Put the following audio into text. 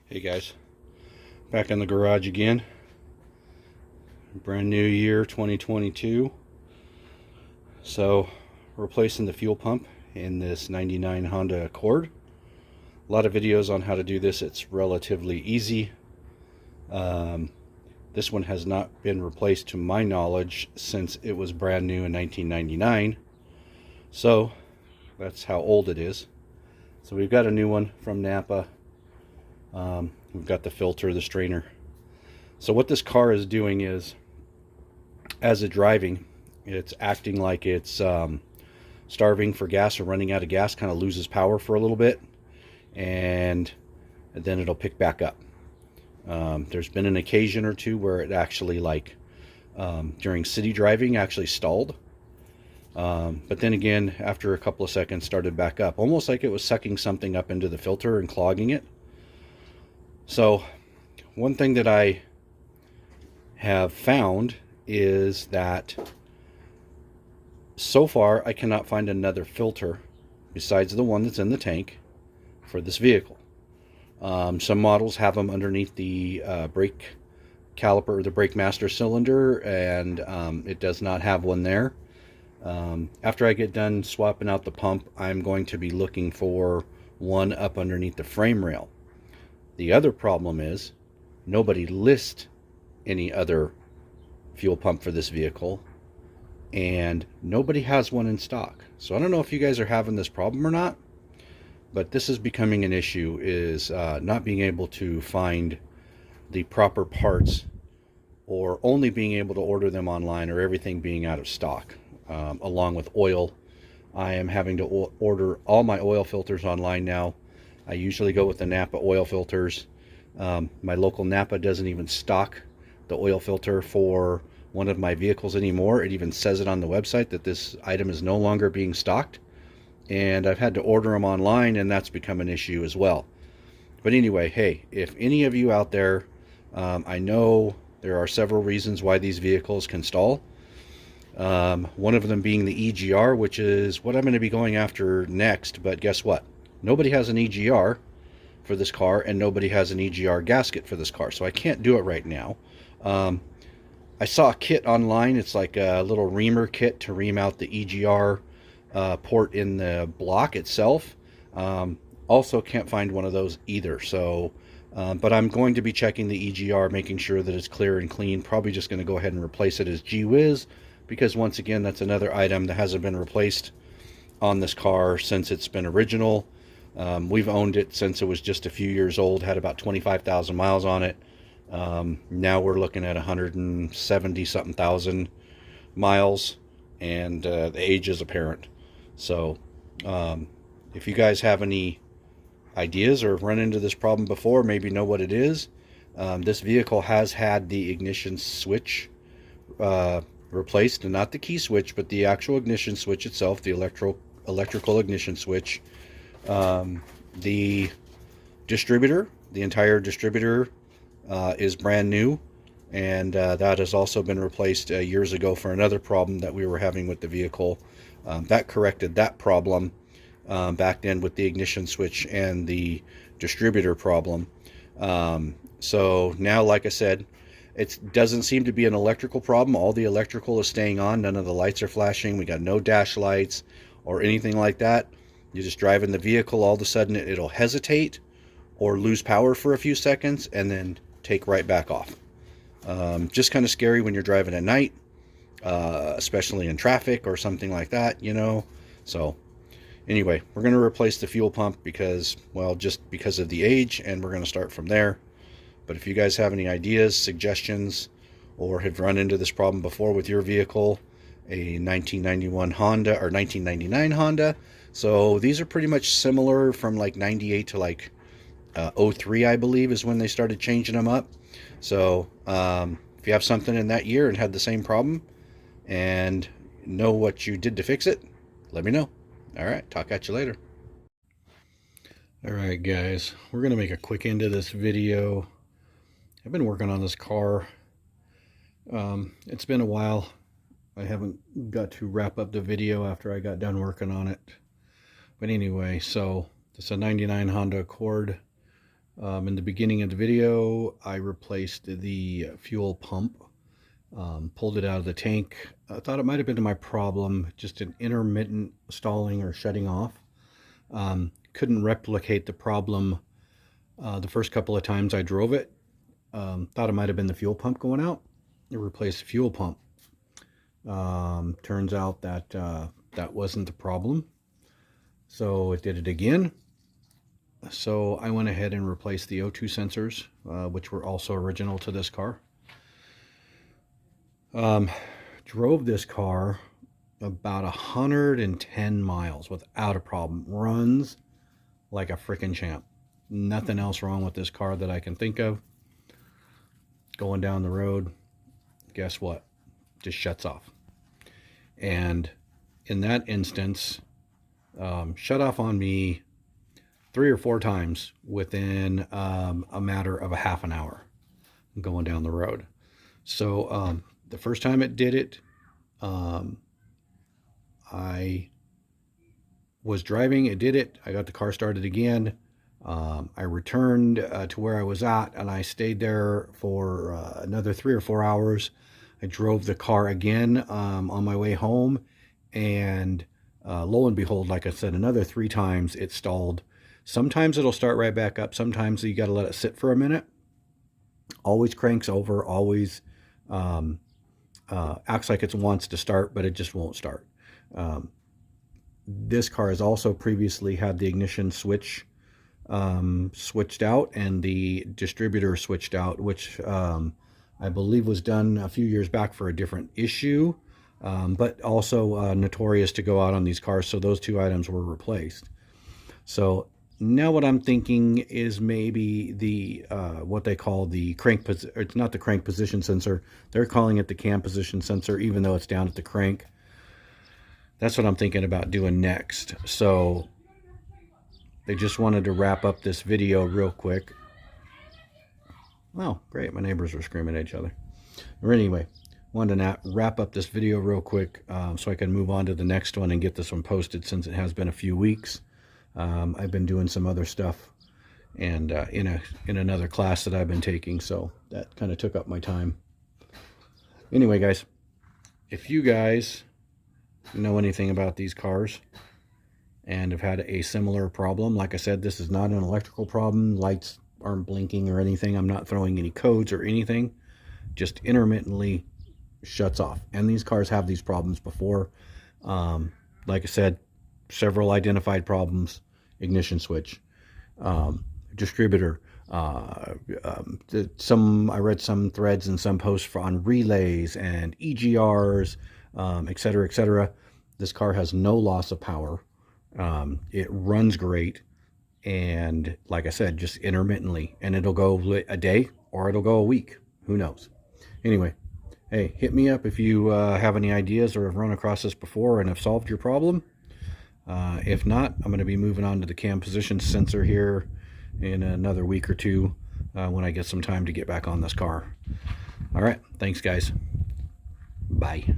Hey guys, back in the garage again. Brand new year 2022. So, replacing the fuel pump in this 99 Honda Accord. A lot of videos on how to do this. It's relatively easy. This one has not been replaced to my knowledge since it was brand new in 1999. So, that's how old it is. So we've got a new one from Napa. We've got the filter, the strainer. So what this car is doing is, as it's driving, it's acting like it's starving for gas or running out of gas, kind of loses power for a little bit, and then it'll pick back up. There's been an occasion or two where it actually, during city driving, actually stalled. But then again, after a couple of seconds, started back up, almost like it was sucking something up into the filter and clogging it. So one thing that I have found is that so far I cannot find another filter besides the one that's in the tank for this vehicle. Some models have them underneath the brake caliper or the brake master cylinder, and it does not have one there. After I get done swapping out the pump, I'm going to be looking for one up underneath the frame rail. The other problem is nobody lists any other fuel pump for this vehicle, and nobody has one in stock. So I don't know if you guys are having this problem or not, but this is becoming an issue, is not being able to find the proper parts, or only being able to order them online, or everything being out of stock. Along with oil, I am having to order all my oil filters online now. I usually go with the Napa oil filters. My local Napa doesn't even stock the oil filter for one of my vehicles anymore. It even says it on the website that this item is no longer being stocked. And I've had to order them online, and that's become an issue as well. But anyway, hey, if any of you out there, I know there are several reasons why these vehicles can stall. One of them being the EGR, which is what I'm going to be going after next. But guess what? Nobody has an EGR for this car, and nobody has an EGR gasket for this car, so I can't do it right now. I saw a kit online. It's like a little reamer kit to ream out the EGR port in the block itself. Also can't find one of those either. So, but I'm going to be checking the EGR, making sure that it's clear and clean. Probably just going to go ahead and replace it as gee whiz, because once again, that's another item that hasn't been replaced on this car since it's been original. We've owned it since it was just a few years old, had about 25,000 miles on it. Now we're looking at 170 something thousand miles, and the age is apparent. So if you guys have any ideas or run into this problem before, maybe know what it is. This vehicle has had the ignition switch replaced, and not the key switch, but the actual ignition switch itself, the electrical ignition switch. The distributor, the entire distributor, is brand new, and that has also been replaced years ago for another problem that we were having with the vehicle. That corrected that problem back then with the ignition switch and the distributor problem. So now, like I said, it doesn't seem to be an electrical problem. All the electrical is staying on. None of the lights are flashing. We got no dash lights or anything like that. You just drive in the vehicle, all of a sudden it'll hesitate or lose power for a few seconds and then take right back off. Just kind of scary when you're driving at night, especially in traffic or something like that, you know. So anyway, we're going to replace the fuel pump because, well, just because of the age, and we're going to start from there. But if you guys have any ideas, suggestions, or have run into this problem before with your vehicle, a 1991 Honda or 1999 Honda. So these are pretty much similar from like 98 to like 03, I believe, is when they started changing them up. So if you have something in that year and had the same problem and know what you did to fix it, let me know. All right, talk at you later. All right, guys, we're going to make a quick end of this video. I've been working on this car. It's been a while. I haven't got to wrap up the video after I got done working on it. But anyway, so it's a 99 Honda Accord. In the beginning of the video, I replaced the fuel pump, pulled it out of the tank. I thought it might have been my problem, just an intermittent stalling or shutting off. Couldn't replicate the problem the first couple of times I drove it. Thought it might have been the fuel pump going out. I replaced the fuel pump. Turns out that that wasn't the problem. So it did it again. So I went ahead and replaced the O2 sensors, which were also original to this car. Drove this car about 110 miles without a problem. Runs like a freaking champ. Nothing else wrong with this car that I can think of. Going down the road, guess what? Just shuts off. And in that instance, shut off on me 3 or 4 times within a matter of a half an hour going down the road. So the first time it did it, I was driving, it did it. I got the car started again. I returned to where I was at, and I stayed there for another 3 or 4 hours. I drove the car again on my way home, and lo and behold, like I said, another 3 times it stalled. Sometimes it'll start right back up. Sometimes you got to let it sit for a minute. Always cranks over, always acts like it wants to start, but it just won't start. This car has also previously had the ignition switch switched out and the distributor switched out, which I believe was done a few years back for a different issue, but also notorious to go out on these cars. So those 2 items were replaced. So now what I'm thinking is maybe the what they call the crank position. It's not the crank position sensor. They're calling it the cam position sensor, even though it's down at the crank. That's what I'm thinking about doing next. So they just wanted to wrap up this video real quick. Oh, great. My neighbors were screaming at each other. Or anyway, wanted to wrap up this video real quick so I can move on to the next one and get this one posted, since it has been a few weeks. I've been doing some other stuff and in another class that I've been taking, so that kind of took up my time. Anyway, guys, if you guys know anything about these cars and have had a similar problem, like I said, this is not an electrical problem. Lights aren't blinking or anything. I'm not throwing any codes or anything. Just intermittently shuts off. And these cars have these problems before. Like I said, several identified problems: ignition switch, distributor. I read some threads and some posts on relays and EGRs, etc., etc. This car has no loss of power. It runs great, and like I said, just intermittently, and it'll go a day or it'll go a week. Who knows? Anyway, hey, hit me up if you have any ideas or have run across this before and have solved your problem. If not, I'm going to be moving on to the cam position sensor here in another week or 2 when I get some time to get back on this car. All right, thanks guys. Bye.